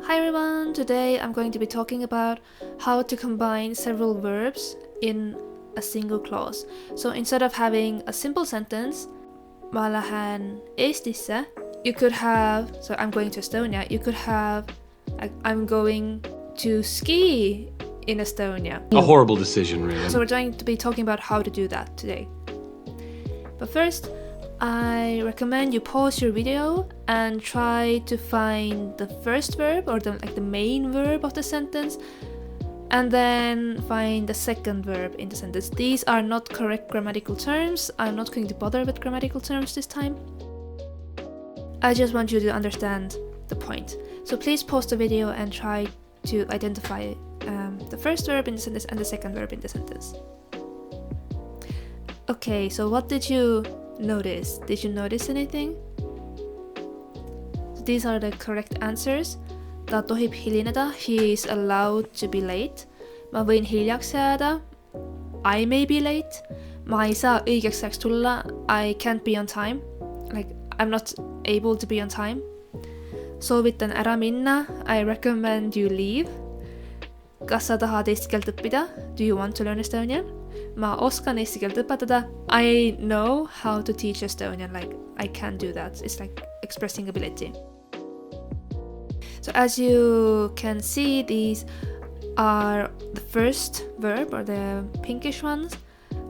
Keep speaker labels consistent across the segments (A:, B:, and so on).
A: Hi everyone, today I'm going to be talking about how to combine several verbs in a single clause. So instead of having a simple sentence, ma lähen Eestisse, you could have, so I'm going to Estonia, you could have, I'm going to ski in Estonia.
B: A horrible decision, really.
A: So we're going to be talking about how to do that today. But first, I recommend you pause your video and try to find the first verb or the main verb of the sentence, and then find the second verb in the sentence. These are not correct grammatical terms. I'm not going to bother with grammatical terms this time. I just want you to understand the point. So please pause the video and try to identify the first verb in the sentence and the second verb in the sentence. Okay, so what did you notice? Did you notice anything? So these are the correct answers. Ta tohib hilineda, he is allowed to be late. Ma võin hiljaks jääda, I may be late. Ma ei saa õigeks ajaks tulla, I can't be on time. Like, I'm not able to be on time. Soovitan ära minna, I recommend you leave. Kas sa tahad eesti keelt õppida? Do you want to learn Estonian? Ma oskan eesti keelt õpetada. I know how to teach Estonian, like I can do that. It's like expressing ability. So as you can see, these are the first verb, or the pinkish ones,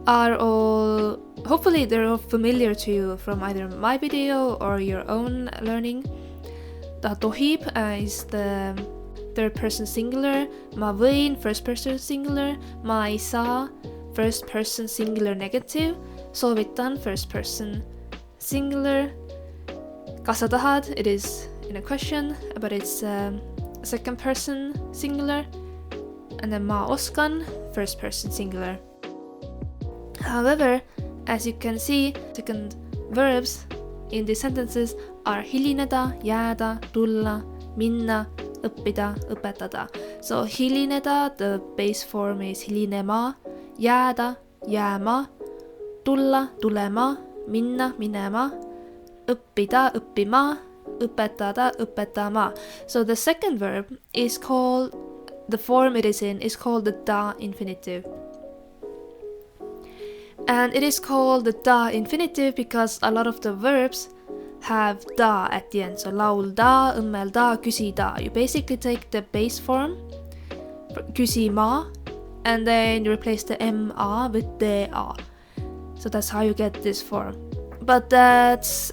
A: are all, hopefully they're all familiar to you from either my video or your own learning. Ta tohib is the third person singular, ma võin first person singular, ma ei saa first person singular negative, soovitan first person singular, kas sa tahad, it is in a question, but it's second person singular, and then ma oskan first person singular. However, as you can see, second verbs in these sentences are hilineda, jääda, tulla, minna, õppida, õpetada. So hilineda, the base form is hilinema, jääda, jääma, tulla, tulema, minna, minema, õppida, õppima, õpetada, õpetama. So the second verb is called, the form it is in is called the da-infinitive. And it is called the da-infinitive because a lot of the verbs have da at the end. So laulda, õmmelda, küsida. You basically take the base form, küsima, and then you replace the ma with da. So that's how you get this form. But that's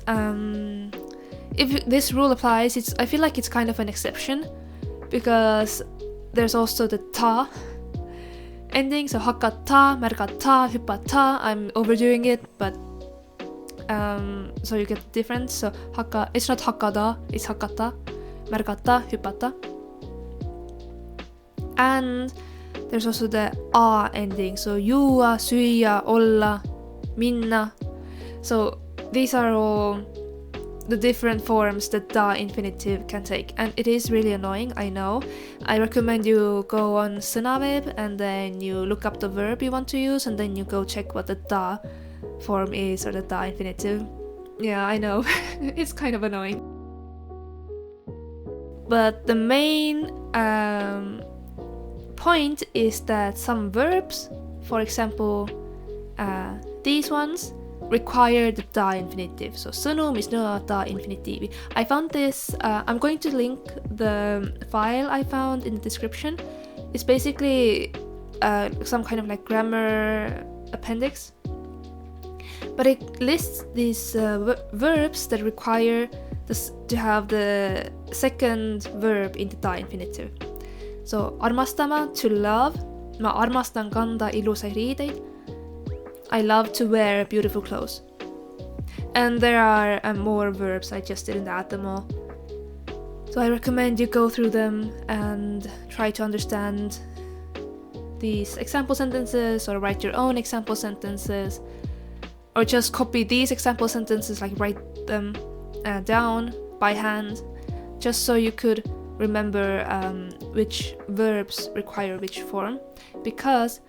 A: if this rule applies, I feel like it's kind of an exception because there's also the ta ending. So hakata, märgata, hüpata. I'm overdoing it, but so you get the difference. So it's not hakada, it's hakata, märgata, hüpata. And there's also the a ending. So juua, süüa, olla, minna. So these are all the different forms that da-infinitive can take. And it is really annoying, I know. I recommend you go on Sõnaweb and then you look up the verb you want to use and then you go check what the da form is, or the da-infinitive. Yeah, I know. It's kind of annoying. But the main point is that some verbs, for example, these ones, require the da-infinitive. So sõnum is nõuavad da-infinitiivi. I found this, I'm going to link the file I found in the description. It's basically some kind of like grammar appendix. But it lists these verbs that require this, to have the second verb in the da-infinitive. So armastama, to love. Ma armastan kanda ilusaid riideid. I love to wear beautiful clothes. And there are more verbs, I just didn't add them all. So I recommend you go through them and try to understand these example sentences, or write your own example sentences, or just copy these example sentences, like write them down by hand, just so you could remember which verbs require which form. Because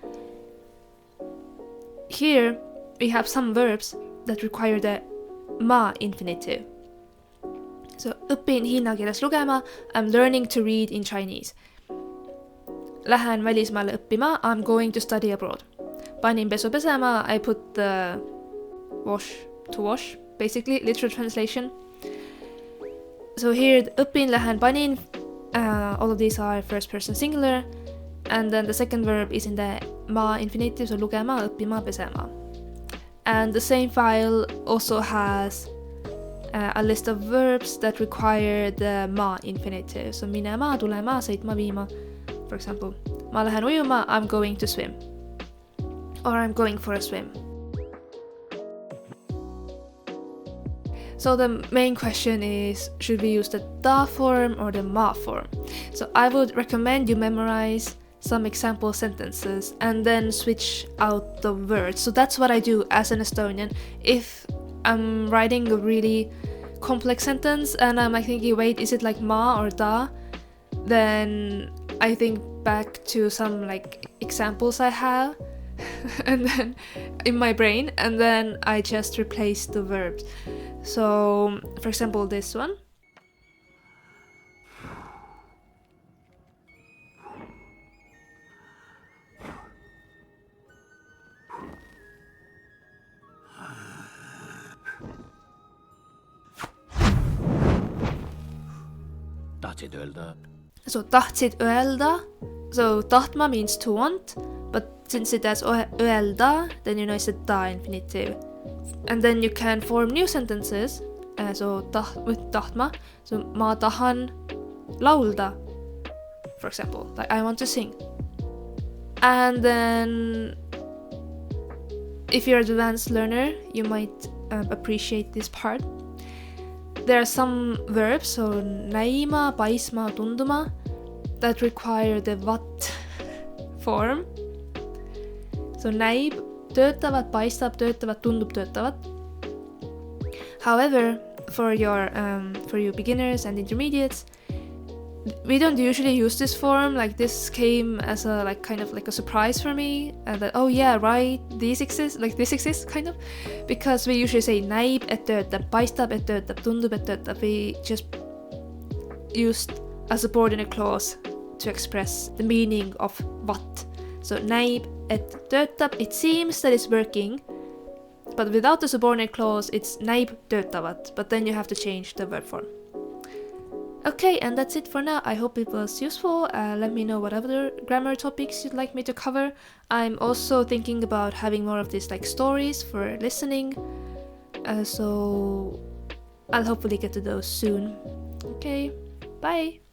A: here we have some verbs that require the ma-infinitive. So õpin hiina keeles lugema, I'm learning to read in Chinese. Lähen välismaale õppima, I'm going to study abroad. Panin pesu pesema, I put the wash to wash, basically, literal translation. So here, õpin, lähen, panin, all of these are first person singular, and then the second verb is in the ma-infinitive, so lugema, õppima, pesema. And the same file also has a list of verbs that require the ma-infinitive, so minema, tulema, sõitma, viima. For example, ma lähen ujuma, I'm going to swim, or I'm going for a swim. So the main question is, should we use the da form or the ma form? So I would recommend you memorize some example sentences and then switch out the words. So that's what I do as an Estonian. If I'm writing a really complex sentence and I'm like thinking, wait, is it like ma or da? Then I think back to some like examples I have and then in my brain, and then I just replace the verbs. So, for example, this one.
B: Tahtsid öelda?
A: So, tahtsid öelda. So, tahtma means to want, but since it has öelda, then you know it's a da-infinitive. And then you can form new sentences. So with tahtma. So ma tahan laulda, for example, like I want to sing. And then if you're an advanced learner, you might appreciate this part. There are some verbs, so näima, paisma, tunduma, that require the vat form. So näib, töötavad, paistab, töötavad, tundub, töötavad. However, for you beginners and intermediates, we don't usually use this form. Like this came as a like kind of like a surprise for me, that oh yeah, right, this exists, kind of, because we usually say näib, et töötab, paistab, et töötab, tundub, et töötab. We just used a subordinate clause to express the meaning of what. So näib, et töötab, it seems that it's working. But without the subordinate clause, it's näib töötavat, but then you have to change the verb form. Okay, and that's it for now. I hope it was useful. Let me know what other grammar topics you'd like me to cover. I'm also thinking about having more of these like stories for listening. So I'll hopefully get to those soon. Okay, bye!